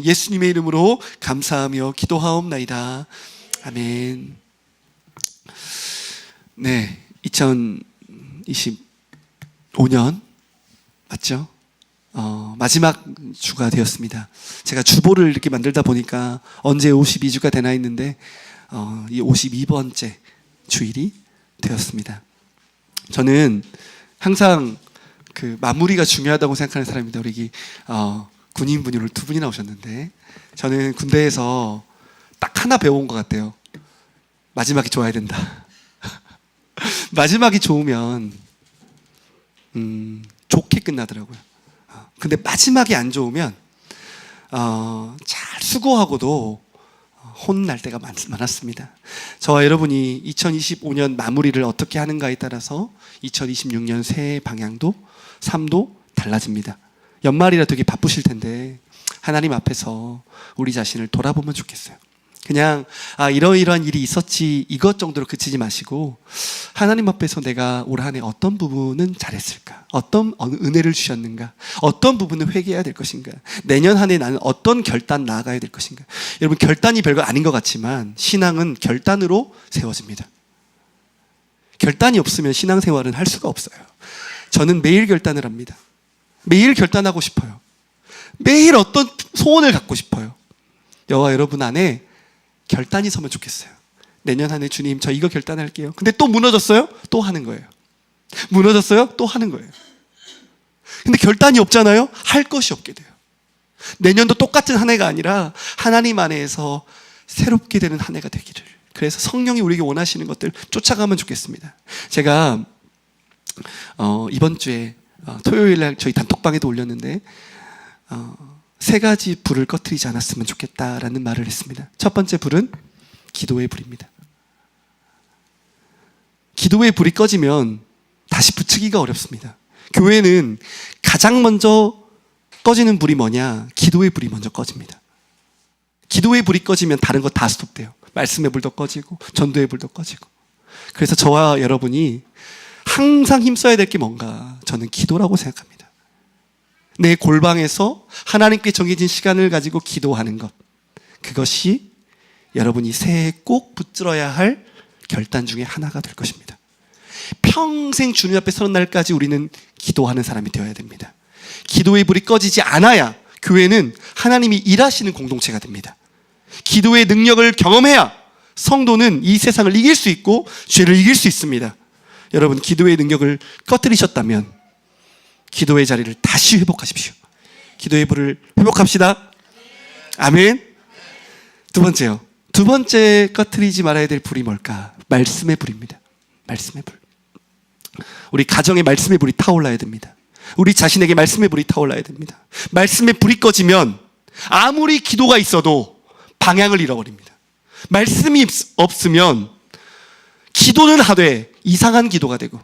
예수님의 이름으로 감사하며 기도하옵나이다. 아멘. 네, 2025년 맞죠? 마지막 주가 되었습니다. 제가 주보를 이렇게 만들다 보니까 언제 52주가 되나 했는데 이 52번째 주일이 되었습니다. 저는 항상 그 마무리가 중요하다고 생각하는 사람입니다. 우리 군인분이 오늘 두 분이나 오셨는데 저는 군대에서 딱 하나 배워온 것 같아요. 마지막이 좋아야 된다. 마지막이 좋으면 좋게 끝나더라고요. 근데 마지막이 안 좋으면 잘 수고하고도 혼날 때가 많았습니다. 저와 여러분이 2025년 마무리를 어떻게 하는가에 따라서 2026년 새해 방향도 삶도 달라집니다. 연말이라 되게 바쁘실 텐데 하나님 앞에서 우리 자신을 돌아보면 좋겠어요. 그냥 이러이러한 일이 있었지 이것 정도로 그치지 마시고 하나님 앞에서 내가 올 한 해 어떤 부분은 잘했을까? 어떤 은혜를 주셨는가? 어떤 부분은 회개해야 될 것인가? 내년 한 해 나는 어떤 결단 나아가야 될 것인가? 여러분, 결단이 별거 아닌 것 같지만 신앙은 결단으로 세워집니다. 결단이 없으면 신앙생활은 할 수가 없어요. 저는 매일 결단을 합니다. 매일 결단하고 싶어요. 매일 어떤 소원을 갖고 싶어요. 저와 여러분 안에 결단이 서면 좋겠어요. 내년 한 해 주님 저 이거 결단할게요. 근데 또 무너졌어요? 또 하는 거예요. 무너졌어요? 또 하는 거예요. 근데 결단이 없잖아요? 할 것이 없게 돼요. 내년도 똑같은 한 해가 아니라 하나님 안에서 새롭게 되는 한 해가 되기를. 그래서 성령이 우리에게 원하시는 것들 쫓아가면 좋겠습니다. 제가 이번 주에 토요일 날 저희 단톡방에도 올렸는데 3가지 불을 꺼트리지 않았으면 좋겠다라는 말을 했습니다. 첫 번째 불은 기도의 불입니다. 기도의 불이 꺼지면 다시 붙이기가 어렵습니다. 교회는 가장 먼저 꺼지는 불이 뭐냐? 기도의 불이 먼저 꺼집니다. 기도의 불이 꺼지면 다른 거 다 스톱돼요. 말씀의 불도 꺼지고 전도의 불도 꺼지고. 그래서 저와 여러분이 항상 힘써야 될 게 뭔가? 저는 기도라고 생각합니다. 내 골방에서 하나님께 정해진 시간을 가지고 기도하는 것, 그것이 여러분이 새해에 꼭 붙들어야 할 결단 중에 하나가 될 것입니다. 평생 주님 앞에 서는 날까지 우리는 기도하는 사람이 되어야 됩니다. 기도의 불이 꺼지지 않아야 교회는 하나님이 일하시는 공동체가 됩니다. 기도의 능력을 경험해야 성도는 이 세상을 이길 수 있고 죄를 이길 수 있습니다. 여러분, 기도의 능력을 꺼뜨리셨다면 기도의 자리를 다시 회복하십시오. 기도의 불을 회복합시다. 아멘. 두 번째요. 두 번째 꺼뜨리지 말아야 될 불이 뭘까? 말씀의 불입니다. 말씀의 불. 우리 가정에 말씀의 불이 타올라야 됩니다. 우리 자신에게 말씀의 불이 타올라야 됩니다. 말씀의 불이 꺼지면 아무리 기도가 있어도 방향을 잃어버립니다. 말씀이 없으면 기도는 하되 이상한 기도가 되고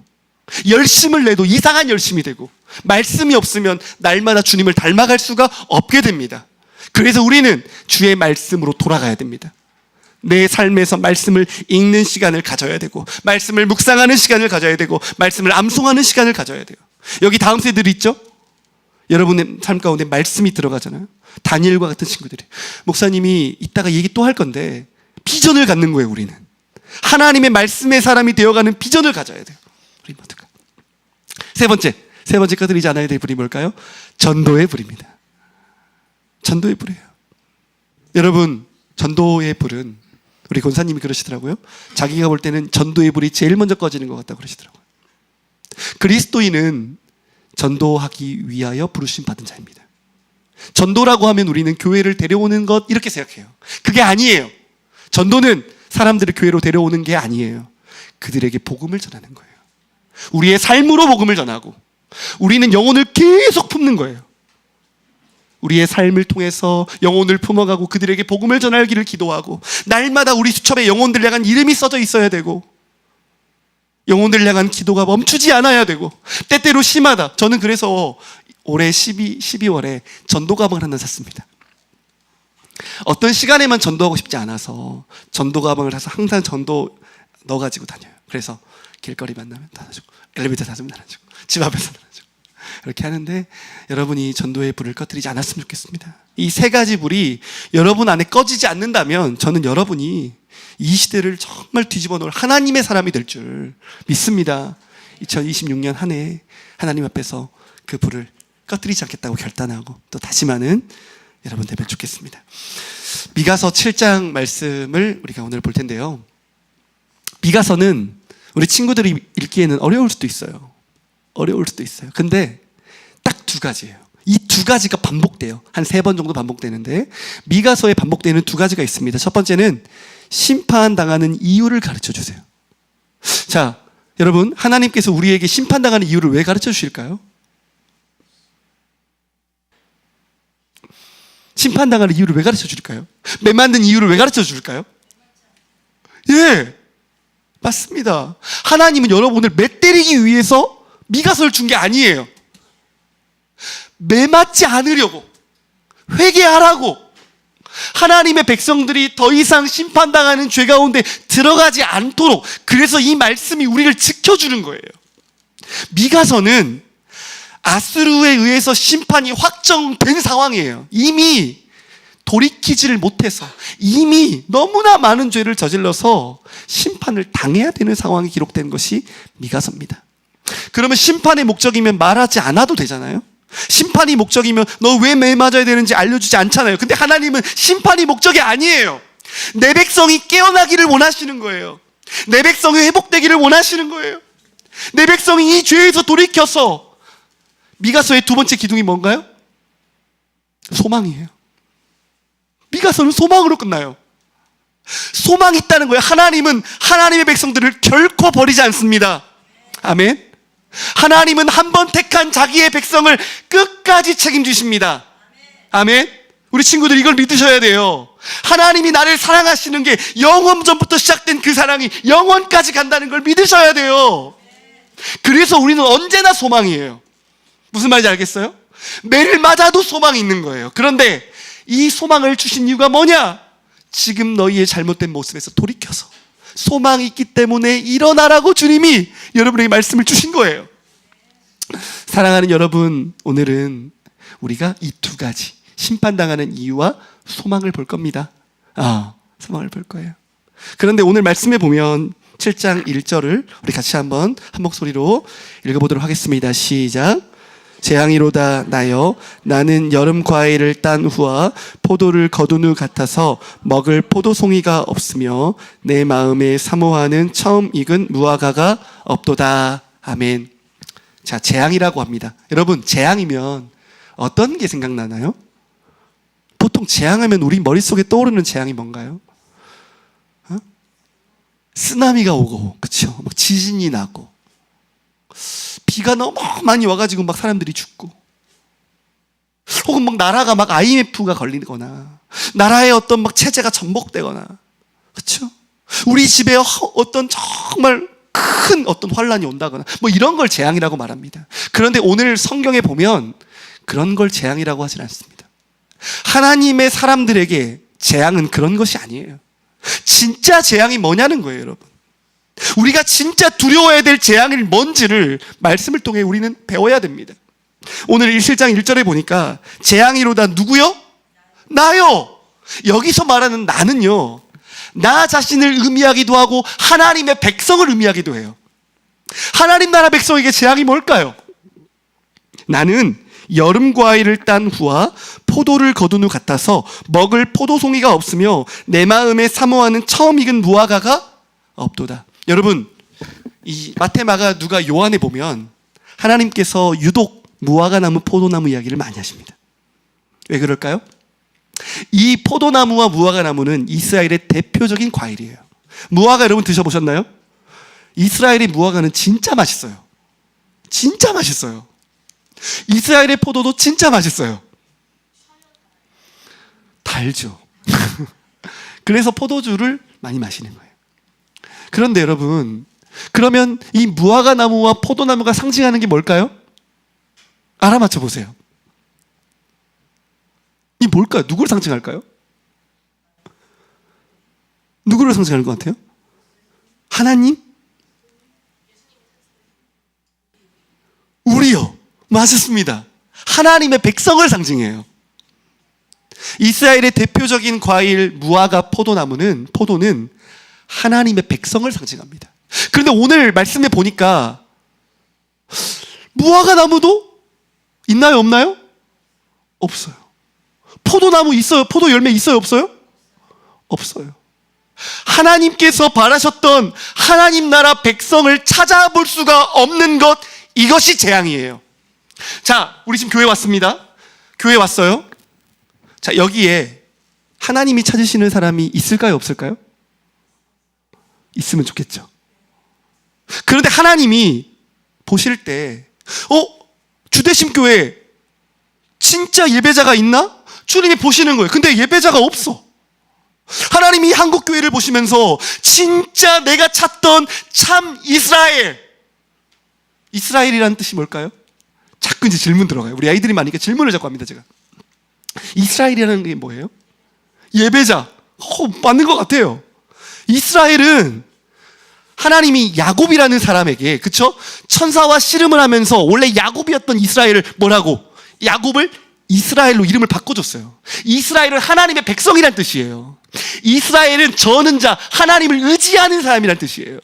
열심을 내도 이상한 열심이 되고 말씀이 없으면 날마다 주님을 닮아갈 수가 없게 됩니다. 그래서 우리는 주의 말씀으로 돌아가야 됩니다. 내 삶에서 말씀을 읽는 시간을 가져야 되고 말씀을 묵상하는 시간을 가져야 되고 말씀을 암송하는 시간을 가져야 돼요. 여기 다음 세대들 있죠? 여러분의 삶 가운데 말씀이 들어가잖아요. 다니엘과 같은 친구들이 목사님이 이따가 얘기 또 할 건데 비전을 갖는 거예요. 우리는 하나님의 말씀의 사람이 되어가는 비전을 가져야 돼요. 우리 모두가. 세 번째 꺼뜨리지 않아야 될 불이 뭘까요? 전도의 불입니다. 전도의 불이에요. 여러분, 전도의 불은 우리 권사님이 그러시더라고요. 자기가 볼 때는 전도의 불이 제일 먼저 꺼지는 것 같다고 그러시더라고요. 그리스도인은 전도하기 위하여 부르심 받은 자입니다. 전도라고 하면 우리는 교회를 데려오는 것 이렇게 생각해요. 그게 아니에요. 전도는 사람들을 교회로 데려오는 게 아니에요. 그들에게 복음을 전하는 거예요. 우리의 삶으로 복음을 전하고 우리는 영혼을 계속 품는 거예요. 우리의 삶을 통해서 영혼을 품어가고 그들에게 복음을 전하기를 기도하고 날마다 우리 수첩에 영혼들 향한 이름이 써져 있어야 되고 영혼들 향한 기도가 멈추지 않아야 되고 때때로 심하다. 저는 그래서 올해 12월에 전도 가방을 하나 샀습니다. 어떤 시간에만 전도하고 싶지 않아서 전도 가방을 사서 항상 전도 넣어가지고 다녀요. 그래서 길거리 만나면 나눠주고 엘리베이터 탔으면 나눠주고 집 앞에서 나눠주고 이렇게 하는데 여러분이 전도의 불을 꺼뜨리지 않았으면 좋겠습니다. 이 세 가지 불이 여러분 안에 꺼지지 않는다면 저는 여러분이 이 시대를 정말 뒤집어 놓을 하나님의 사람이 될 줄 믿습니다. 2026년 한 해 하나님 앞에서 그 불을 꺼뜨리지 않겠다고 결단하고 또 다짐하는 여러분 되면 좋겠습니다. 미가서 7장 말씀을 우리가 오늘 볼 텐데요. 미가서는 우리 친구들이 읽기에는 어려울 수도 있어요. 어려울 수도 있어요. 근데 딱 두 가지예요. 이 두 가지가 반복돼요. 한 3번 정도 반복되는데 미가서에 반복되는 두 가지가 있습니다. 첫 번째는 심판당하는 이유를 가르쳐 주세요. 자, 여러분, 하나님께서 우리에게 심판당하는 이유를 왜 가르쳐 주실까요? 심판당하는 이유를 왜 가르쳐 줄까요? 매 맞는 이유를 왜 가르쳐 줄까요? 예, 맞습니다. 하나님은 여러분을 매 때리기 위해서 미가서를 준 게 아니에요. 매 맞지 않으려고, 회개하라고, 하나님의 백성들이 더 이상 심판당하는 죄 가운데 들어가지 않도록, 그래서 이 말씀이 우리를 지켜주는 거예요. 미가서는 아수르에 의해서 심판이 확정된 상황이에요. 이미 돌이키지를 못해서 이미 너무나 많은 죄를 저질러서 심판을 당해야 되는 상황이 기록된 것이 미가서입니다. 그러면 심판의 목적이면 말하지 않아도 되잖아요. 심판이 목적이면 너 왜 매 맞아야 되는지 알려주지 않잖아요. 근데 하나님은 심판이 목적이 아니에요. 내 백성이 깨어나기를 원하시는 거예요. 내 백성이 회복되기를 원하시는 거예요. 내 백성이 이 죄에서 돌이켜서, 미가서의 두 번째 기둥이 뭔가요? 소망이에요. 미가서는 소망으로 끝나요. 소망이 있다는 거예요. 하나님은 하나님의 백성들을 결코 버리지 않습니다. 아멘. 하나님은 한 번 택한 자기의 백성을 끝까지 책임지십니다. 아멘. 우리 친구들 이걸 믿으셔야 돼요. 하나님이 나를 사랑하시는 게 영원 전부터 시작된 그 사랑이 영원까지 간다는 걸 믿으셔야 돼요. 그래서 우리는 언제나 소망이에요. 무슨 말인지 알겠어요? 매를 맞아도 소망이 있는 거예요. 그런데 이 소망을 주신 이유가 뭐냐? 지금 너희의 잘못된 모습에서 돌이켜서 소망이 있기 때문에 일어나라고 주님이 여러분에게 말씀을 주신 거예요. 사랑하는 여러분, 오늘은 우리가 이 두 가지, 심판당하는 이유와 소망을 볼 겁니다. 소망을 볼 거예요. 그런데 오늘 말씀에 보면 7장 1절을 우리 같이 한번 한 목소리로 읽어보도록 하겠습니다. 시작. 재앙이로다 나여, 나는 여름 과일을 딴 후와 포도를 거둔 후 같아서 먹을 포도송이가 없으며 내 마음에 사모하는 처음 익은 무화과가 없도다. 아멘. 자, 재앙이라고 합니다. 여러분, 재앙이면 어떤 게 생각나나요? 보통 재앙하면 우리 머릿속에 떠오르는 재앙이 뭔가요? 쓰나미가 오고, 그쵸? 막 지진이 나고, 비가 너무 많이 와가지고 막 사람들이 죽고, 혹은 막 나라가 막 IMF가 걸리거나, 나라의 어떤 막 체제가 전복되거나, 그렇죠? 우리 집에 어떤 정말 큰 어떤 환란이 온다거나, 뭐 이런 걸 재앙이라고 말합니다. 그런데 오늘 성경에 보면 그런 걸 재앙이라고 하진 않습니다. 하나님의 사람들에게 재앙은 그런 것이 아니에요. 진짜 재앙이 뭐냐는 거예요, 여러분. 우리가 진짜 두려워해야 될 재앙이 뭔지를 말씀을 통해 우리는 배워야 됩니다. 오늘 1실장 1절에 보니까 재앙이로다 누구요? 나요. 여기서 말하는 나는요, 나 자신을 의미하기도 하고 하나님의 백성을 의미하기도 해요. 하나님 나라 백성에게 재앙이 뭘까요? 나는 여름 과일을 딴 후와 포도를 거둔 후 같아서 먹을 포도송이가 없으며 내 마음에 사모하는 처음 익은 무화과가 없도다. 여러분, 이 마태, 마가, 누가, 요한에 보면 하나님께서 유독 무화과나무, 포도나무 이야기를 많이 하십니다. 왜 그럴까요? 이 포도나무와 무화과나무는 이스라엘의 대표적인 과일이에요. 무화과 여러분 드셔보셨나요? 이스라엘의 무화과는 진짜 맛있어요. 진짜 맛있어요. 이스라엘의 포도도 진짜 맛있어요. 달죠. 그래서 포도주를 많이 마시는 거예요. 그런데 여러분, 그러면 이 무화과 나무와 포도나무가 상징하는 게 뭘까요? 알아맞혀 보세요. 이 뭘까요? 누구를 상징할까요? 누구를 상징하는 것 같아요? 하나님? 우리요. 맞습니다. 하나님의 백성을 상징해요. 이스라엘의 대표적인 과일 무화과 포도는 하나님의 백성을 상징합니다. 그런데 오늘 말씀에 보니까 무화과 나무도 있나요, 없나요? 없어요. 포도나무 있어요? 포도 열매 있어요, 없어요? 없어요. 하나님께서 바라셨던 하나님 나라 백성을 찾아볼 수가 없는 것, 이것이 재앙이에요. 자, 우리 지금 교회 왔습니다. 교회 왔어요. 자, 여기에 하나님이 찾으시는 사람이 있을까요, 없을까요? 있으면 좋겠죠. 그런데 하나님이 보실 때, 주대심 교회 진짜 예배자가 있나? 주님이 보시는 거예요. 근데 예배자가 없어. 하나님이 한국 교회를 보시면서 진짜 내가 찾던 참 이스라엘이라는 뜻이 뭘까요? 자꾸 이제 질문 들어가요. 우리 아이들이 많으니까 질문을 자꾸 합니다, 제가. 이스라엘이라는 게 뭐예요? 예배자. 맞는 것 같아요. 이스라엘은 하나님이 야곱이라는 사람에게, 그쵸? 천사와 씨름을 하면서 원래 야곱이었던 이스라엘을 뭐라고? 야곱을 이스라엘로 이름을 바꿔줬어요. 이스라엘은 하나님의 백성이란 뜻이에요. 이스라엘은 저는 자, 하나님을 의지하는 사람이란 뜻이에요.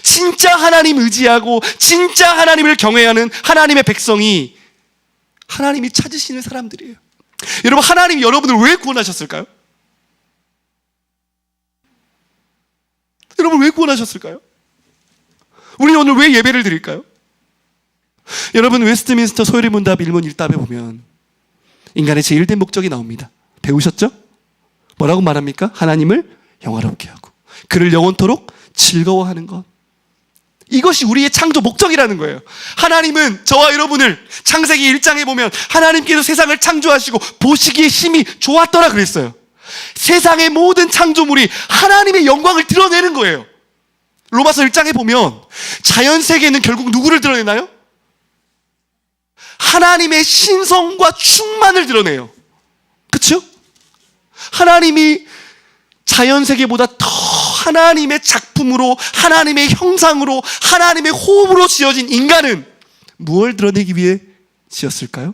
진짜 하나님 의지하고 진짜 하나님을 경외하는 하나님의 백성이 하나님이 찾으시는 사람들이에요. 여러분, 하나님이 여러분을 왜 구원하셨을까요? 여러분, 왜 구원하셨을까요? 우리 오늘 왜 예배를 드릴까요? 여러분, 웨스트민스터 소요리 문답 1문 1답에 보면 인간의 제1된 목적이 나옵니다. 배우셨죠? 뭐라고 말합니까? 하나님을 영화롭게 하고 그를 영원토록 즐거워하는 것. 이것이 우리의 창조 목적이라는 거예요. 하나님은 저와 여러분을 창세기 1장에 보면 하나님께서 세상을 창조하시고 보시기에 심히 좋았더라 그랬어요. 세상의 모든 창조물이 하나님의 영광을 드러내는 거예요. 로마서 1장에 보면 자연세계는 결국 누구를 드러내나요? 하나님의 신성과 충만을 드러내요. 그렇죠? 하나님이 자연세계보다 더 하나님의 작품으로, 하나님의 형상으로, 하나님의 호흡으로 지어진 인간은 무엇을 드러내기 위해 지었을까요?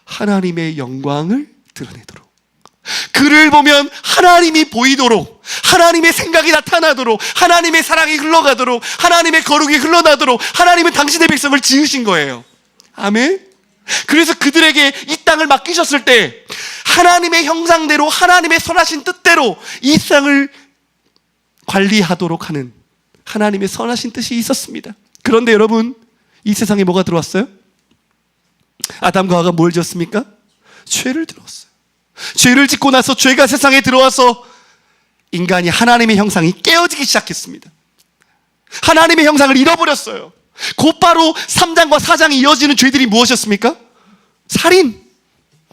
하나님의 영광을 드러내도록, 그를 보면 하나님이 보이도록, 하나님의 생각이 나타나도록, 하나님의 사랑이 흘러가도록, 하나님의 거룩이 흘러나도록 하나님은 당신의 백성을 지으신 거예요. 아멘. 그래서 그들에게 이 땅을 맡기셨을 때 하나님의 형상대로, 하나님의 선하신 뜻대로 이 땅을 관리하도록 하는 하나님의 선하신 뜻이 있었습니다. 그런데 여러분, 이 세상에 뭐가 들어왔어요? 아담과 하와가 뭘 지었습니까? 죄를 들어왔어요. 죄를 짓고 나서 죄가 세상에 들어와서 인간이 하나님의 형상이 깨어지기 시작했습니다. 하나님의 형상을 잃어버렸어요. 곧바로 3장과 4장이 이어지는 죄들이 무엇이었습니까? 살인,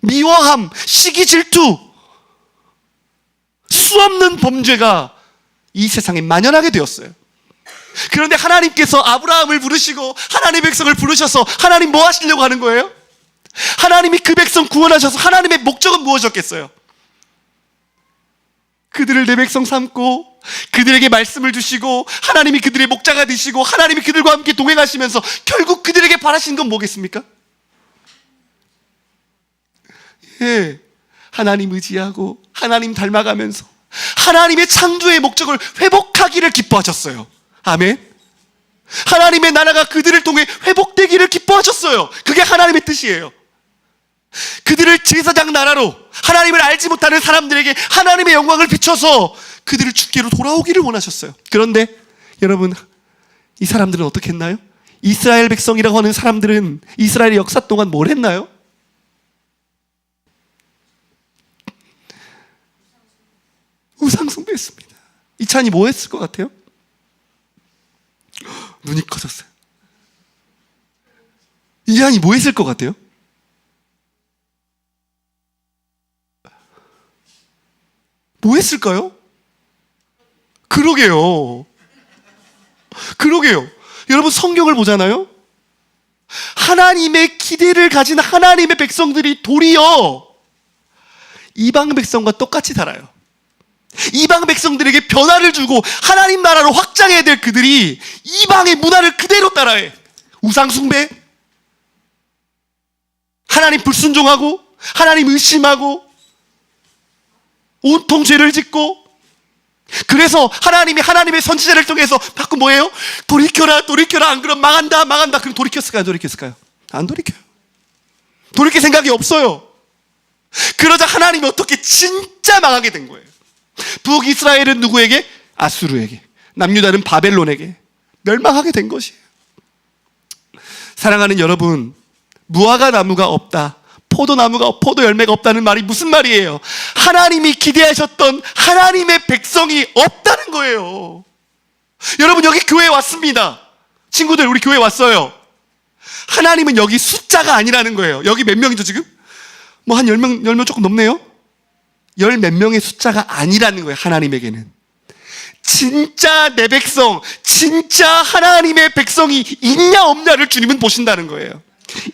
미워함, 시기, 질투, 수없는 범죄가 이 세상에 만연하게 되었어요. 그런데 하나님께서 아브라함을 부르시고 하나님의 백성을 부르셔서 하나님 뭐 하시려고 하는 거예요? 하나님이 그 백성 구원하셔서 하나님의 목적은 무엇이었겠어요? 그들을 내 백성 삼고 그들에게 말씀을 주시고 하나님이 그들의 목자가 되시고 하나님이 그들과 함께 동행하시면서 결국 그들에게 바라시는 건 뭐겠습니까? 예, 하나님 의지하고 하나님 닮아가면서 하나님의 창조의 목적을 회복하기를 기뻐하셨어요. 아멘. 하나님의 나라가 그들을 통해 회복되기를 기뻐하셨어요. 그게 하나님의 뜻이에요. 그들을 제사장 나라로, 하나님을 알지 못하는 사람들에게 하나님의 영광을 비춰서 그들을 주께로 돌아오기를 원하셨어요. 그런데 여러분, 이 사람들은 어떻게 했나요? 이스라엘 백성이라고 하는 사람들은 이스라엘의 역사 동안 뭘 했나요? 우상 숭배했습니다. 이찬이 뭐 했을 것 같아요? 눈이 커졌어요. 이한이 뭐 했을 것 같아요? 뭐 했을까요? 그러게요. 여러분, 성경을 보잖아요. 하나님의 기대를 가진 하나님의 백성들이 도리어 이방 백성과 똑같이 살아요. 이방 백성들에게 변화를 주고 하나님 나라로 확장해야 될 그들이 이방의 문화를 그대로 따라해. 우상숭배, 하나님 불순종하고 하나님 의심하고 온통 죄를 짓고, 그래서 하나님이 하나님의 선지자를 통해서 자꾸 뭐예요? 돌이켜라 돌이켜라, 안 그럼 망한다 망한다. 그럼 돌이켰을까요 안 돌이켰을까요? 안 돌이켜요. 돌이킬 생각이 없어요. 그러자 하나님이 어떻게 진짜 망하게 된 거예요. 북이스라엘은 누구에게? 아수르에게. 남유다는 바벨론에게 멸망하게 된 것이에요. 사랑하는 여러분, 무화과 나무가 없다, 포도 열매가 없다는 말이 무슨 말이에요? 하나님이 기대하셨던 하나님의 백성이 없다는 거예요. 여러분, 여기 교회에 왔습니다. 친구들, 우리 교회에 왔어요. 하나님은 여기 숫자가 아니라는 거예요. 여기 몇 명이죠 지금? 뭐 한 10명 조금 넘네요. 열 몇 명의 숫자가 아니라는 거예요. 하나님에게는 진짜 내 백성, 진짜 하나님의 백성이 있냐 없냐를 주님은 보신다는 거예요.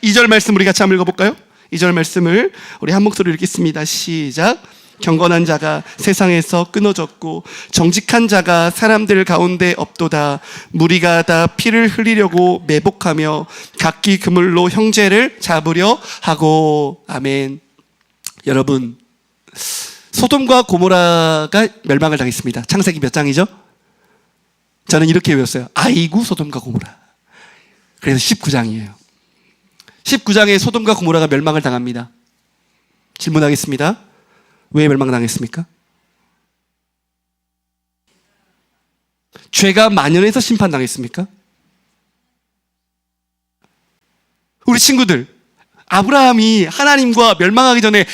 2절 말씀 우리 같이 한번 읽어볼까요? 2절 말씀을 우리 한 목소리로 읽겠습니다. 시작. 경건한 자가 세상에서 끊어졌고 정직한 자가 사람들 가운데 없도다. 무리가 다 피를 흘리려고 매복하며 각기 그물로 형제를 잡으려 하고. 아멘. 여러분, 소돔과 고모라가 멸망을 당했습니다. 창세기 몇 장이죠? 저는 이렇게 외웠어요. 아이고 소돔과 고모라. 그래서 19장이에요 19장에 소돔과 고모라가 멸망을 당합니다. 질문하겠습니다. 왜 멸망당했습니까? 죄가 만연해서 심판당했습니까? 우리 친구들, 아브라함이 하나님과 멸망하기 전에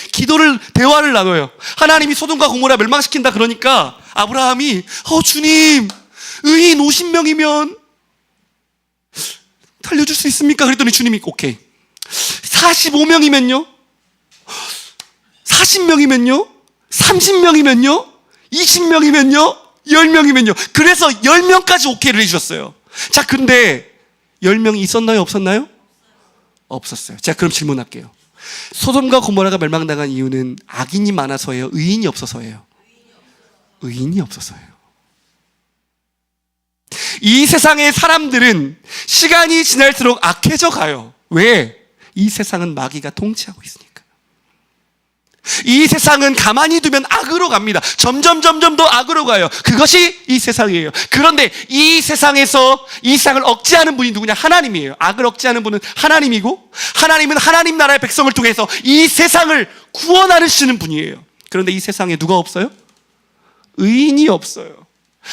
대화를 나눠요. 하나님이 소돔과 고모라 멸망시킨다 그러니까 아브라함이 주님, 의인 50명이면 살려줄 수 있습니까? 그랬더니 주님이 오케이. 45명이면요? 40명이면요? 30명이면요? 20명이면요? 10명이면요? 그래서 10명까지 오케이를 해주셨어요. 자, 근데 10명이 있었나요? 없었나요? 없었어요. 자, 그럼 질문할게요. 소돔과 고모라가 멸망당한 이유는 악인이 많아서예요? 의인이 없어서예요? 의인이 없어서예요. 이 세상의 사람들은 시간이 지날수록 악해져 가요. 왜? 이 세상은 마귀가 통치하고 있으니까. 이 세상은 가만히 두면 악으로 갑니다. 점점 더 악으로 가요. 그것이 이 세상이에요. 그런데 이 세상에서 이 세상을 억제하는 분이 누구냐? 하나님이에요. 악을 억제하는 분은 하나님이고, 하나님은 하나님 나라의 백성을 통해서 이 세상을 구원하시는 분이에요. 그런데 이 세상에 누가 없어요? 의인이 없어요.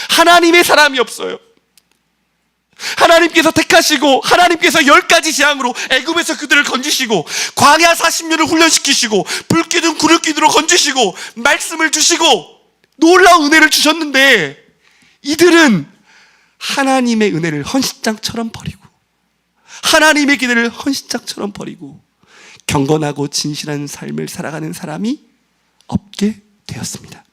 하나님의 사람이 없어요. 하나님께서 택하시고 하나님께서 10가지 재앙으로 애굽에서 그들을 건지시고 광야 40년을 훈련시키시고 불기둥 구름기둥으로 건지시고 말씀을 주시고 놀라운 은혜를 주셨는데, 이들은 하나님의 은혜를 헌신장처럼 버리고 하나님의 기대를 헌신장처럼 버리고 경건하고 진실한 삶을 살아가는 사람이 없게 되었습니다.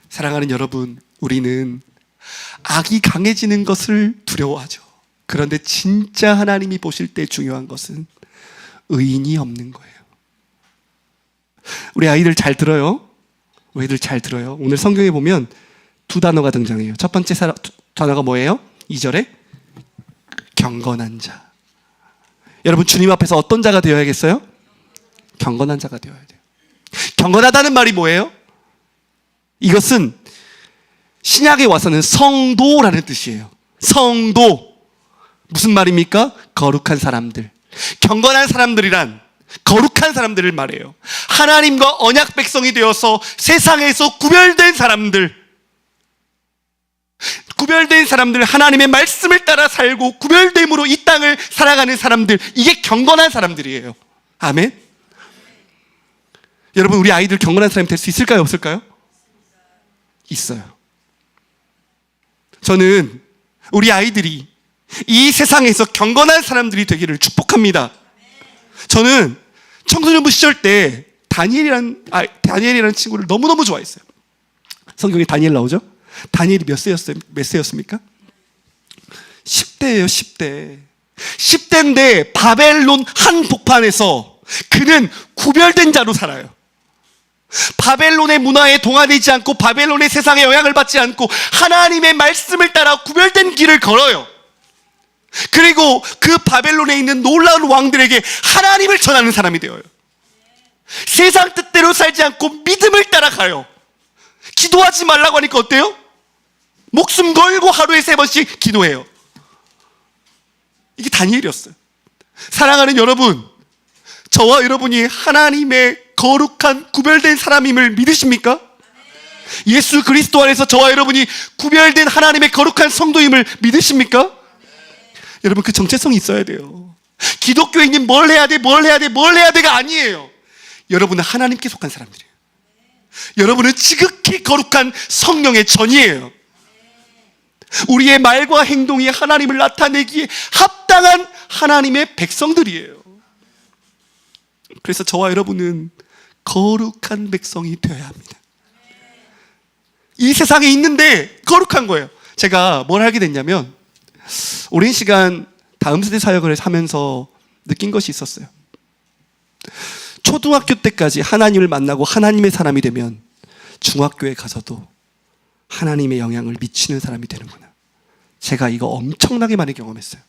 사랑하는 여러분, 우리는 악이 강해지는 것을 두려워하죠. 그런데 진짜 하나님이 보실 때 중요한 것은 의인이 없는 거예요. 우리 아이들 잘 들어요? 우리 애들 잘 들어요? 오늘 성경에 보면 두 단어가 등장해요. 첫 번째 단어가 뭐예요? 2절에 경건한 자. 여러분, 주님 앞에서 어떤 자가 되어야겠어요? 경건한 자가 되어야 돼요. 경건하다는 말이 뭐예요? 이것은 신약에 와서는 성도라는 뜻이에요. 성도. 무슨 말입니까? 거룩한 사람들. 경건한 사람들이란 거룩한 사람들을 말해요. 하나님과 언약 백성이 되어서 세상에서 구별된 사람들. 구별된 사람들, 하나님의 말씀을 따라 살고 구별됨으로 이 땅을 살아가는 사람들, 이게 경건한 사람들이에요. 아멘. 여러분, 우리 아이들 경건한 사람이 될 수 있을까요? 없을까요? 있어요. 저는 우리 아이들이 이 세상에서 경건한 사람들이 되기를 축복합니다. 저는 청소년부 시절 때 다니엘이라는 친구를 너무너무 좋아했어요. 성경에 다니엘 나오죠? 다니엘이 몇 세였습니까? 10대예요, 10대. 10대인데 바벨론 한복판에서 그는 구별된 자로 살아요. 바벨론의 문화에 동화되지 않고 바벨론의 세상에 영향을 받지 않고 하나님의 말씀을 따라 구별된 길을 걸어요. 그리고 그 바벨론에 있는 놀라운 왕들에게 하나님을 전하는 사람이 되어요. 세상 뜻대로 살지 않고 믿음을 따라가요. 기도하지 말라고 하니까 어때요? 목숨 걸고 하루에 3번씩 기도해요. 이게 다니엘이었어요. 사랑하는 여러분, 저와 여러분이 하나님의 거룩한 구별된 사람임을 믿으십니까? 예수 그리스도 안에서 저와 여러분이 구별된 하나님의 거룩한 성도임을 믿으십니까? 여러분, 그 정체성이 있어야 돼요. 기독교인이 뭘 해야 돼, 뭘 해야 돼, 뭘 해야 돼가 아니에요. 여러분은 하나님께 속한 사람들이에요. 여러분은 지극히 거룩한 성령의 전이에요. 우리의 말과 행동이 하나님을 나타내기에 합당한 하나님의 백성들이에요. 그래서 저와 여러분은 거룩한 백성이 되어야 합니다. 이 세상에 있는데 거룩한 거예요. 제가 뭘 하게 됐냐면, 오랜 시간 다음 세대 사역을 하면서 느낀 것이 있었어요. 초등학교 때까지 하나님을 만나고 하나님의 사람이 되면 중학교에 가서도 하나님의 영향을 미치는 사람이 되는구나. 제가 이거 엄청나게 많이 경험했어요.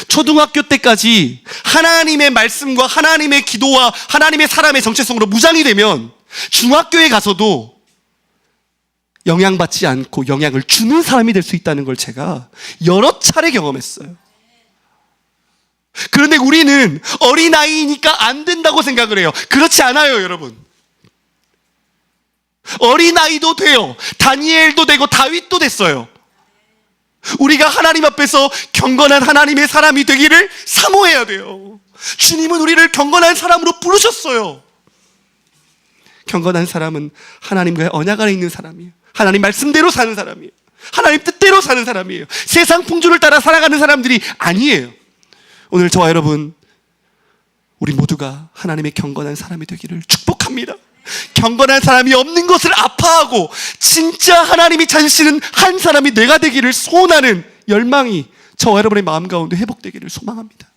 초등학교 때까지 하나님의 말씀과 하나님의 기도와 하나님의 사람의 정체성으로 무장이 되면 중학교에 가서도 영향받지 않고 영향을 주는 사람이 될 수 있다는 걸 제가 여러 차례 경험했어요. 그런데 우리는 어린아이니까 안 된다고 생각을 해요. 그렇지 않아요, 여러분. 어린아이도 돼요. 다니엘도 되고 다윗도 됐어요. 우리가 하나님 앞에서 경건한 하나님의 사람이 되기를 사모해야 돼요. 주님은 우리를 경건한 사람으로 부르셨어요. 경건한 사람은 하나님과의 언약 안에 있는 사람이에요. 하나님 말씀대로 사는 사람이에요. 하나님 뜻대로 사는 사람이에요. 세상 풍조를 따라 살아가는 사람들이 아니에요. 오늘 저와 여러분, 우리 모두가 하나님의 경건한 사람이 되기를 축복합니다. 경건한 사람이 없는 것을 아파하고 진짜 하나님이 찾으시는 한 사람이 내가 되기를 소원하는 열망이 저와 여러분의 마음 가운데 회복되기를 소망합니다.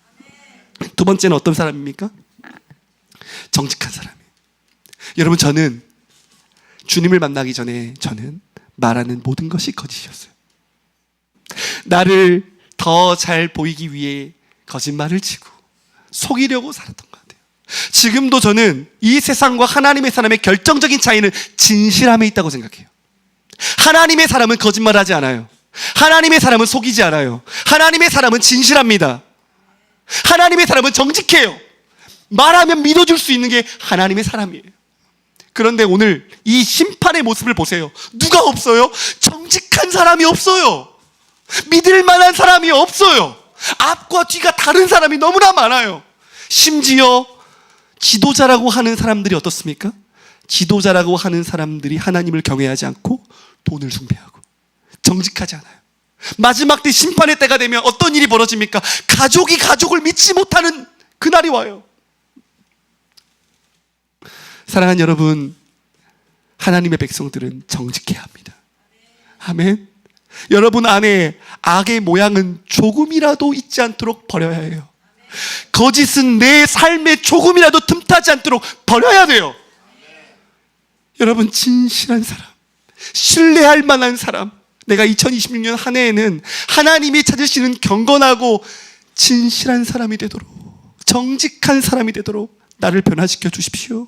두 번째는 어떤 사람입니까? 정직한 사람이에요. 여러분, 저는 주님을 만나기 전에 저는 말하는 모든 것이 거짓이었어요. 나를 더 잘 보이기 위해 거짓말을 치고 속이려고 살았던 것 같아요. 지금도 저는 이 세상과 하나님의 사람의 결정적인 차이는 진실함에 있다고 생각해요. 하나님의 사람은 거짓말하지 않아요. 하나님의 사람은 속이지 않아요. 하나님의 사람은 진실합니다. 하나님의 사람은 정직해요. 말하면 믿어줄 수 있는 게 하나님의 사람이에요. 그런데 오늘 이 심판의 모습을 보세요. 누가 없어요? 정직한 사람이 없어요. 믿을 만한 사람이 없어요. 앞과 뒤가 다른 사람이 너무나 많아요. 심지어 지도자라고 하는 사람들이 어떻습니까? 지도자라고 하는 사람들이 하나님을 경외하지 않고 돈을 숭배하고 정직하지 않아요. 마지막 때 심판의 때가 되면 어떤 일이 벌어집니까? 가족이 가족을 믿지 못하는 그날이 와요. 사랑하는 여러분, 하나님의 백성들은 정직해야 합니다. 아멘. 여러분 안에 악의 모양은 조금이라도 있지 않도록 버려야 해요. 거짓은 내 삶에 조금이라도 틈타지 않도록 버려야 돼요. 여러분, 진실한 사람, 신뢰할 만한 사람, 내가 2026년 한 해에는 하나님이 찾으시는 경건하고 진실한 사람이 되도록, 정직한 사람이 되도록 나를 변화시켜 주십시오.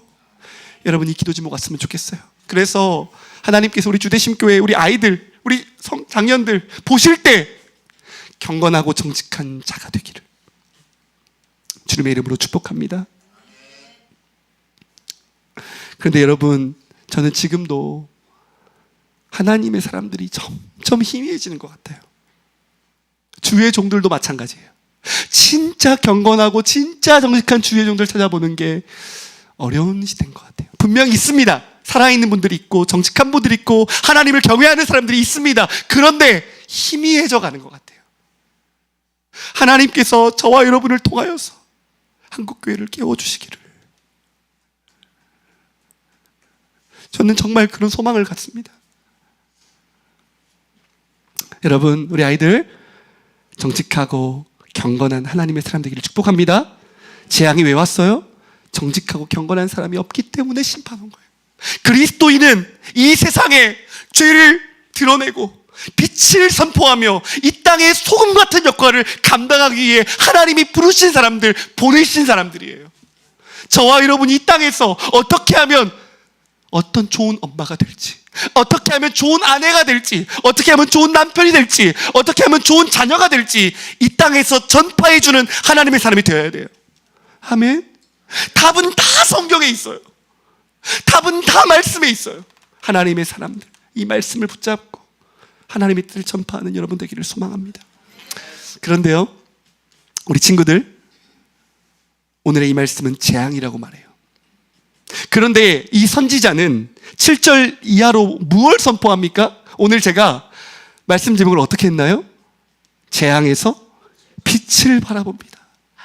여러분, 이 기도 제목 왔으면 좋겠어요. 그래서 하나님께서 우리 주대심교회 우리 아이들, 우리 장년들 보실 때 경건하고 정직한 자가 되기를 주님의 이름으로 축복합니다. 그런데 여러분, 저는 지금도 하나님의 사람들이 점점 희미해지는 것 같아요. 주의 종들도 마찬가지예요. 진짜 경건하고 진짜 정직한 주의 종들 찾아보는 게 어려운 시대인 것 같아요. 분명히 있습니다. 살아있는 분들이 있고 정직한 분들이 있고 하나님을 경외하는 사람들이 있습니다. 그런데 희미해져 가는 것 같아요. 하나님께서 저와 여러분을 통하여서 한국교회를 깨워주시기를, 저는 정말 그런 소망을 갖습니다. 여러분, 우리 아이들 정직하고 경건한 하나님의 사람 되기를 축복합니다. 재앙이 왜 왔어요? 정직하고 경건한 사람이 없기 때문에 심판 온 거예요. 그리스도인은 이 세상에 죄를 드러내고 빛을 선포하며 이 땅의 소금 같은 역할을 감당하기 위해 하나님이 부르신 사람들, 보내신 사람들이에요. 저와 여러분이 이 땅에서 어떻게 하면 어떤 좋은 엄마가 될지, 어떻게 하면 좋은 아내가 될지, 어떻게 하면 좋은 남편이 될지, 어떻게 하면 좋은 자녀가 될지 이 땅에서 전파해주는 하나님의 사람이 되어야 돼요. 아멘. 답은 다 성경에 있어요. 답은 다 말씀에 있어요. 하나님의 사람들, 이 말씀을 붙잡고 하나님의 뜻을 전파하는 여러분 되기를 소망합니다. 그런데요, 우리 친구들, 오늘의 이 말씀은 재앙이라고 말해요. 그런데 이 선지자는 7절 이하로 무엇을 선포합니까? 오늘 제가 말씀 제목을 어떻게 했나요? 재앙에서 빛을 바라봅니다.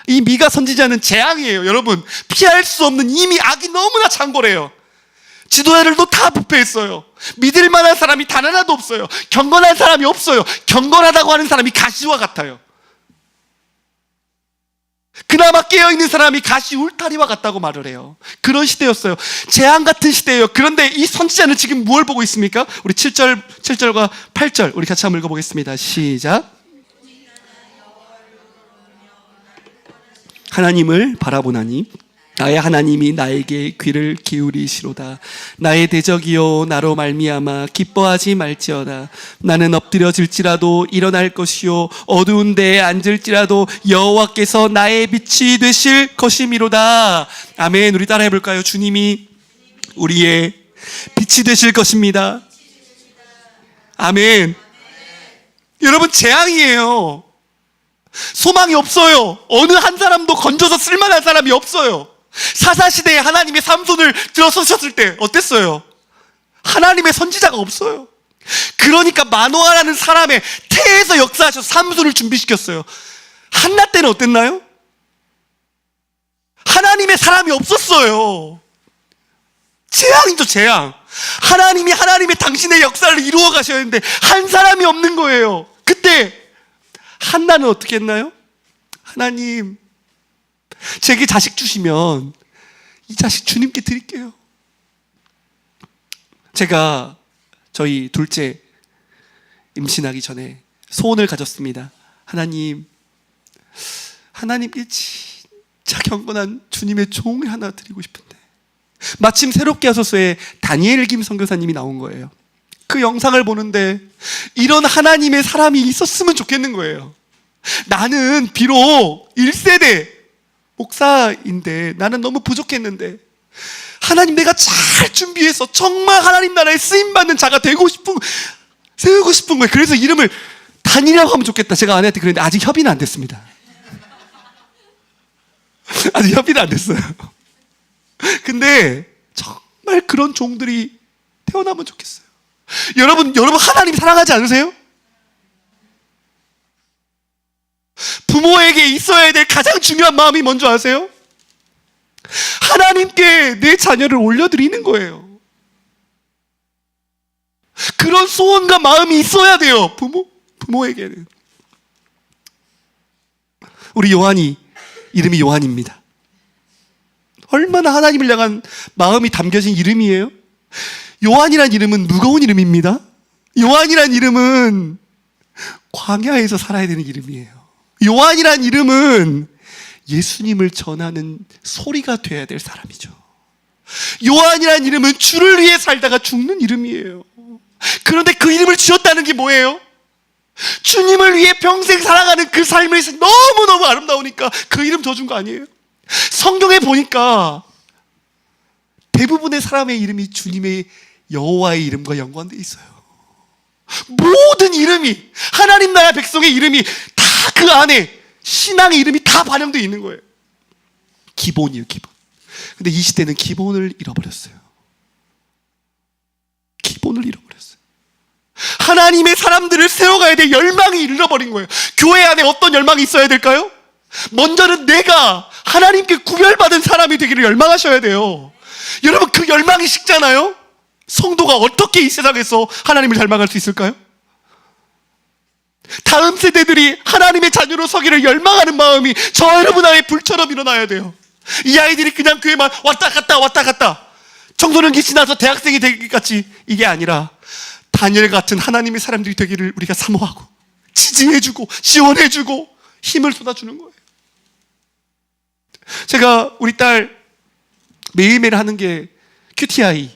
이 미가 선지자는 재앙이에요. 여러분, 피할 수 없는, 이미 악이 너무나 창궐해요. 지도자들도 다 부패했어요. 믿을 만한 사람이 단 하나도 없어요. 경건한 사람이 없어요. 경건하다고 하는 사람이 가시와 같아요. 그나마 깨어있는 사람이 가시 울타리와 같다고 말을 해요. 그런 시대였어요. 재앙 같은 시대예요. 그런데 이 선지자는 지금 무엇을 보고 있습니까? 우리 7절과 8절 우리 같이 한번 읽어보겠습니다. 시작. 하나님을 바라보나니 나의 하나님이 나에게 귀를 기울이시로다. 나의 대적이요 나로 말미암아 기뻐하지 말지어다. 나는 엎드려질지라도 일어날 것이요 어두운 데에 앉을지라도 여호와께서 나의 빛이 되실 것이미로다. 아멘. 우리 따라해 볼까요? 주님이 우리의 빛이 되실 것입니다. 아멘. 여러분, 재앙이에요. 소망이 없어요. 어느 한 사람도 건져서 쓸만한 사람이 없어요. 사사시대에 하나님의 삼손을 들어서셨을 때 어땠어요? 하나님의 선지자가 없어요. 그러니까 마노아라는 사람의 태에서 역사하셔서 삼손을 준비시켰어요. 한나 때는 어땠나요? 하나님의 사람이 없었어요. 재앙이죠, 재앙. 하나님이 당신의 역사를 이루어 가셔야 하는데 한 사람이 없는 거예요. 그때 한나는 어떻게 했나요? 하나님, 제게 자식 주시면 이 자식 주님께 드릴게요. 제가 저희 둘째 임신하기 전에 소원을 가졌습니다. 하나님께 진짜 경건한 주님의 종을 하나 드리고 싶은데, 마침 새롭게 하소서에 다니엘 김 선교사님이 나온 거예요. 그 영상을 보는데 이런 하나님의 사람이 있었으면 좋겠는 거예요. 나는 비록 1세대 목사인데 나는 너무 부족했는데 하나님, 내가 잘 준비해서 정말 하나님 나라에 쓰임받는 자가 세우고 싶은 거예요. 그래서 이름을 다니라고 하면 좋겠다. 제가 아내한테 그랬는데 아직 협의는 안 됐습니다. 아직 협의는 안 됐어요. 근데 정말 그런 종들이 태어나면 좋겠어요. 여러분 하나님 사랑하지 않으세요? 부모에게 있어야 될 가장 중요한 마음이 뭔지 아세요? 하나님께 내 자녀를 올려드리는 거예요. 그런 소원과 마음이 있어야 돼요. 부모에게는. 우리 요한이, 이름이 요한입니다. 얼마나 하나님을 향한 마음이 담겨진 이름이에요. 요한이란 이름은 무거운 이름입니다. 요한이란 이름은 광야에서 살아야 되는 이름이에요. 요한이란 이름은 예수님을 전하는 소리가 되어야 될 사람이죠. 요한이란 이름은 주를 위해 살다가 죽는 이름이에요. 그런데 그 이름을 지었다는 게 뭐예요? 주님을 위해 평생 살아가는 그 삶이 너무너무 아름다우니까 그 이름 더 준 거 아니에요? 성경에 보니까 대부분의 사람의 이름이 주님의 여호와의 이름과 연관되어 있어요. 모든 이름이, 하나님 나라 백성의 이름이 다 그 안에 신앙의 이름이 다 반영되어 있는 거예요. 기본이에요, 기본. 근데 이 시대는 기본을 잃어버렸어요. 기본을 잃어버렸어요. 하나님의 사람들을 세워가야 될 열망이 잃어버린 거예요. 교회 안에 어떤 열망이 있어야 될까요? 먼저는 내가 하나님께 구별받은 사람이 되기를 열망하셔야 돼요. 여러분, 그 열망이 식잖아요? 성도가 어떻게 이 세상에서 하나님을 닮아갈 수 있을까요? 다음 세대들이 하나님의 자녀로 서기를 열망하는 마음이 저 여러분 안에 불처럼 일어나야 돼요. 이 아이들이 그냥 교회만 왔다 갔다 청소년기 지나서 대학생이 되기까지, 이게 아니라 다니엘 같은 하나님의 사람들이 되기를 우리가 사모하고 지지해주고 지원해주고 힘을 쏟아주는 거예요. 제가 우리 딸 매일매일 하는 게 QTI.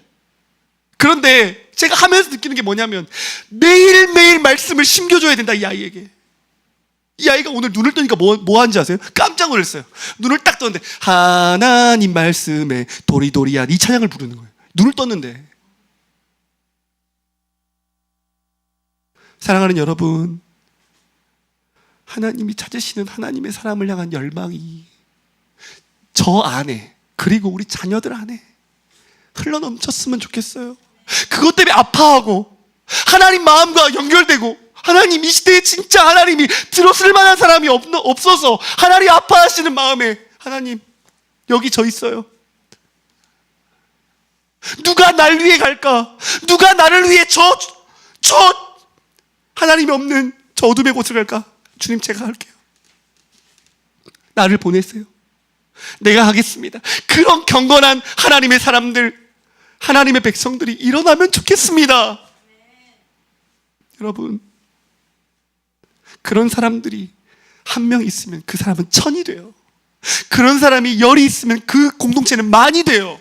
그런데 제가 하면서 느끼는 게 뭐냐면 매일매일 말씀을 심겨줘야 된다, 이 아이에게. 이 아이가 오늘 눈을 뜨니까 뭐 하는지 아세요? 깜짝 놀랐어요. 눈을 딱 떴는데 하나님 말씀에 도리도리한 이 찬양을 부르는 거예요. 눈을 떴는데. 사랑하는 여러분, 하나님이 찾으시는 하나님의 사람을 향한 열망이 저 안에, 그리고 우리 자녀들 안에 흘러넘쳤으면 좋겠어요. 그것 때문에 아파하고 하나님 마음과 연결되고, 하나님 이 시대에 진짜 하나님이 들어쓸 만한 사람이 없어서 하나님 아파하시는 마음에, 하나님 여기 저 있어요. 누가 날 위해 갈까? 누가 나를 위해 저 하나님이 없는 저 어둠의 곳을 갈까? 주님, 제가 할게요. 나를 보내세요. 내가 하겠습니다. 그런 경건한 하나님의 사람들, 하나님의 백성들이 일어나면 좋겠습니다. 여러분, 그런 사람들이 한 명 있으면 그 사람은 천이 돼요. 그런 사람이 열이 있으면 그 공동체는 만이 돼요.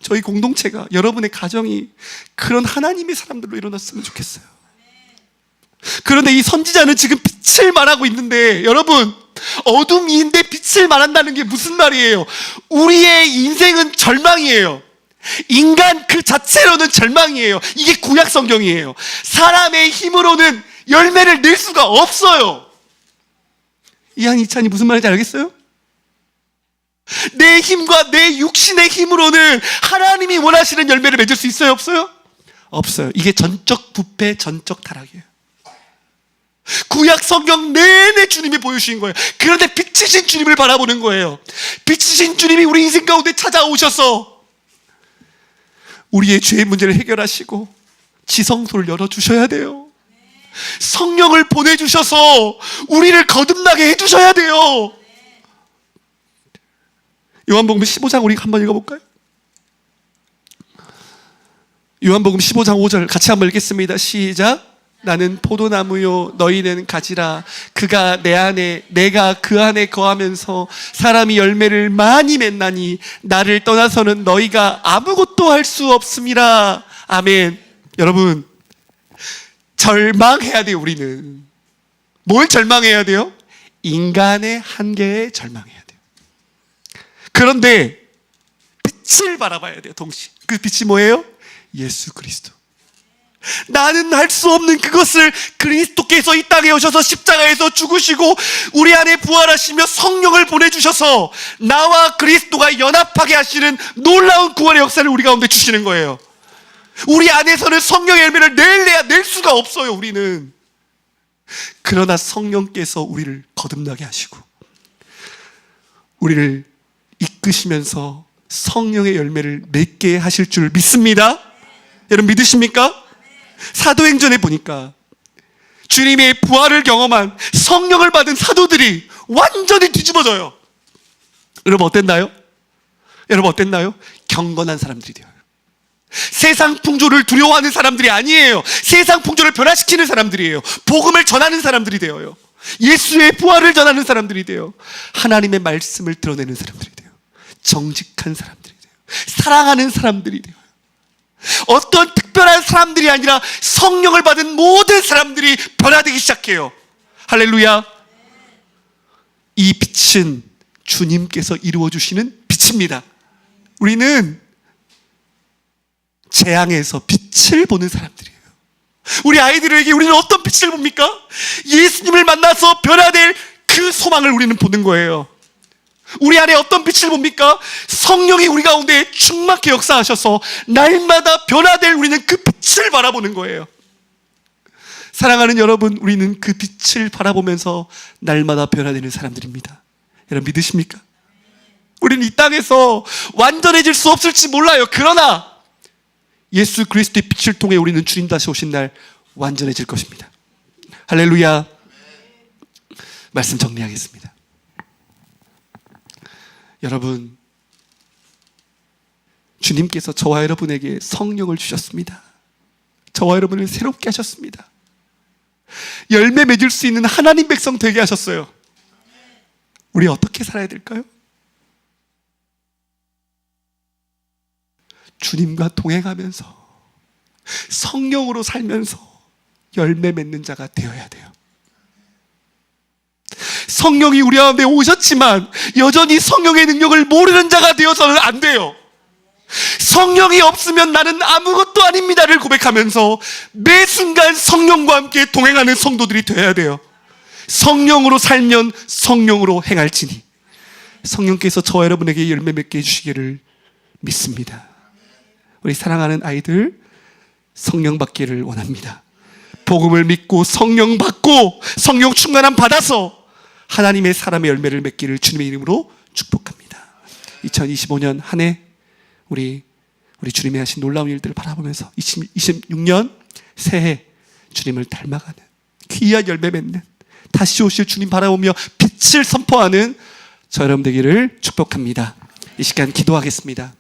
저희 공동체가, 여러분의 가정이 그런 하나님의 사람들로 일어났으면 좋겠어요. 그런데 이 선지자는 지금 빛을 말하고 있는데, 여러분, 어둠인데 빛을 말한다는 게 무슨 말이에요? 우리의 인생은 절망이에요. 인간 그 자체로는 절망이에요. 이게 구약 성경이에요. 사람의 힘으로는 열매를 낼 수가 없어요. 이한 이찬이 무슨 말인지 알겠어요? 내 힘과 내 육신의 힘으로는 하나님이 원하시는 열매를 맺을 수 있어요? 없어요? 없어요. 이게 전적 부패, 전적 타락이에요. 구약 성경 내내 주님이 보여주신 거예요. 그런데 빛이신 주님을 바라보는 거예요. 빛이신 주님이 우리 인생 가운데 찾아오셔서 우리의 죄의 문제를 해결하시고 지성소를 열어주셔야 돼요. 성령을 보내주셔서 우리를 거듭나게 해주셔야 돼요. 요한복음 15장 우리 한번 읽어볼까요? 요한복음 15장 5절 같이 한번 읽겠습니다. 시작. 나는 포도나무요 너희는 가지라. 그가 내 안에 내가 그 안에 거하면서 사람이 열매를 많이 맺나니 나를 떠나서는 너희가 아무것도 할 수 없음이라. 아멘. 여러분, 절망해야 돼요. 우리는 뭘 절망해야 돼요? 인간의 한계에 절망해야 돼요. 그런데 빛을 바라봐야 돼요. 동시에 그 빛이 뭐예요? 예수 그리스도. 나는 할 수 없는 그것을 그리스도께서 이 땅에 오셔서 십자가에서 죽으시고 우리 안에 부활하시며 성령을 보내주셔서 나와 그리스도가 연합하게 하시는 놀라운 구원의 역사를 우리 가운데 주시는 거예요. 우리 안에서는 성령의 열매를 낼 수가 없어요. 우리는. 그러나 성령께서 우리를 거듭나게 하시고 우리를 이끄시면서 성령의 열매를 맺게 하실 줄 믿습니다. 여러분 믿으십니까? 사도행전에 보니까 주님의 부활을 경험한 성령을 받은 사도들이 완전히 뒤집어져요. 여러분 어땠나요? 여러분 어땠나요? 경건한 사람들이 돼요. 세상 풍조를 두려워하는 사람들이 아니에요. 세상 풍조를 변화시키는 사람들이에요. 복음을 전하는 사람들이 되어요. 예수의 부활을 전하는 사람들이 돼요. 하나님의 말씀을 드러내는 사람들이 돼요. 정직한 사람들이 돼요. 사랑하는 사람들이 돼요. 어떤 특별한 사람들이 아니라 성령을 받은 모든 사람들이 변화되기 시작해요. 할렐루야. 이 빛은 주님께서 이루어주시는 빛입니다. 우리는 재앙에서 빛을 보는 사람들이에요. 우리 아이들에게 우리는 어떤 빛을 봅니까? 예수님을 만나서 변화될 그 소망을 우리는 보는 거예요. 우리 안에 어떤 빛을 봅니까? 성령이 우리 가운데 충만케 역사하셔서 날마다 변화될 우리는 그 빛을 바라보는 거예요. 사랑하는 여러분, 우리는 그 빛을 바라보면서 날마다 변화되는 사람들입니다. 여러분 믿으십니까? 우리는 이 땅에서 완전해질 수 없을지 몰라요. 그러나 예수 그리스도의 빛을 통해 우리는 주님 다시 오신 날 완전해질 것입니다. 할렐루야. 말씀 정리하겠습니다. 여러분, 주님께서 저와 여러분에게 성령을 주셨습니다. 저와 여러분을 새롭게 하셨습니다. 열매 맺을 수 있는 하나님 백성 되게 하셨어요. 우리 어떻게 살아야 될까요? 주님과 동행하면서 성령으로 살면서 열매 맺는 자가 되어야 돼요. 성령이 우리 가운데 오셨지만 여전히 성령의 능력을 모르는 자가 되어서는 안 돼요. 성령이 없으면 나는 아무것도 아닙니다를 고백하면서 매 순간 성령과 함께 동행하는 성도들이 되어야 돼요. 성령으로 살면 성령으로 행할지니 성령께서 저와 여러분에게 열매 맺게 해주시기를 믿습니다. 우리 사랑하는 아이들, 성령 받기를 원합니다. 복음을 믿고 성령 받고 성령 충만함 받아서 하나님의 사람의 열매를 맺기를 주님의 이름으로 축복합니다. 2025년 한 해 우리 주님이 하신 놀라운 일들을 바라보면서 2026년 새해 주님을 닮아가는 귀한 열매 맺는 다시 오실 주님 바라보며 빛을 선포하는 저 여러분 되기를 축복합니다. 이 시간 기도하겠습니다.